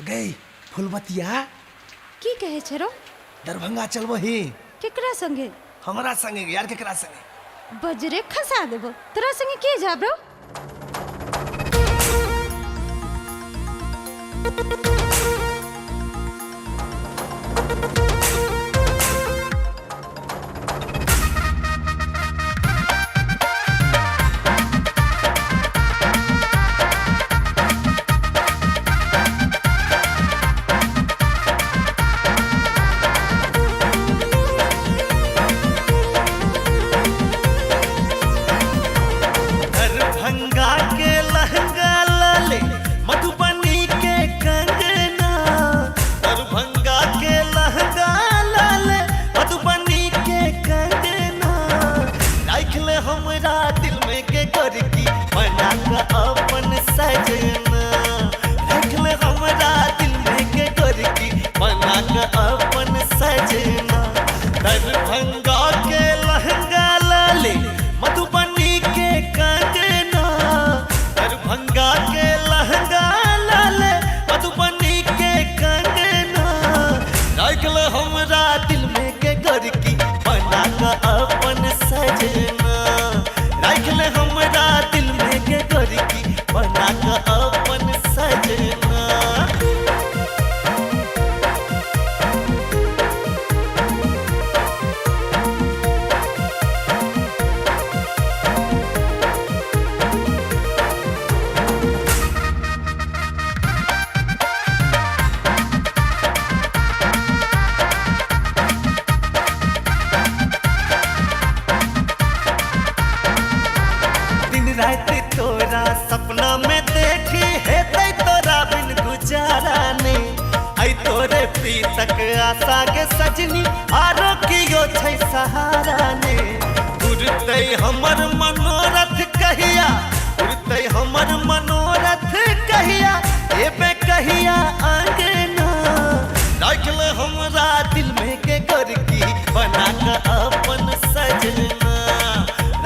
गई फुलबतिया की कहे छरो? दरभंगा चलबो ही केकरा संगे? हमारा संगे यार केकरा संगे बजरे खसा देबो। तोरा संगे के जाबो? दरभंगा के लहंगा लाले मधुबनी के कंगना, दरभंगा के लहंगा लाले मधुबनी के कंगना, राखले हमरा दिल में के करकी बना के अपन सजना, राखले हमरा दिल में के करकी बना के अपन सजना। दरभंगा के लहंगा लाले मधुबनी के कंगना, दरभंगा के लहंगा लाले मधुबनी के कंगना, राखल हमरा दिल में के करकी बना के अपन सजना, राखल हमरा दिल में के करकी बना के अपन सजना। दिन रात तोरा सपना में देखी हेतै तोरा बिन गुजारा ने, आई तोरे प्रीतक आशा के सजनी आरो कियो छै सहारा ने। उड़तै हमर मनोरथ कहिया, उड़तै हमर मनोरथ कहिया, एबे कहिया अंगना, राखल हमरा दिल में के करकी बना के अपन सजना,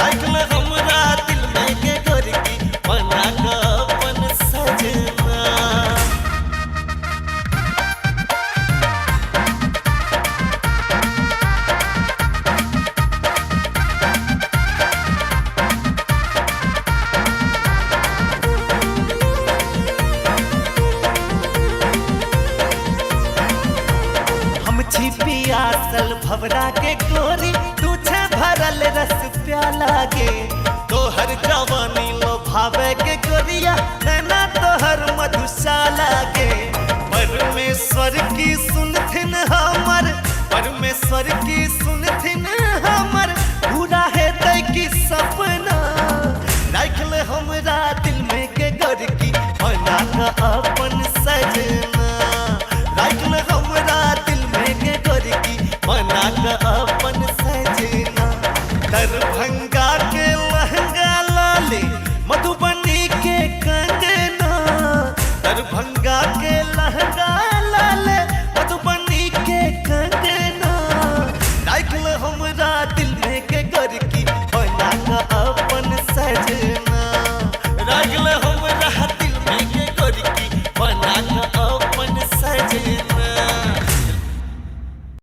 राखल हमरा दिल में के करकी बना के अपन सजना। हम छी पियासल भवरा के गोरी, तू छे भरल रस प्याला गे, तोहर जवानी लो भावे के गोरिया नैना तोहर मधुशाला गे।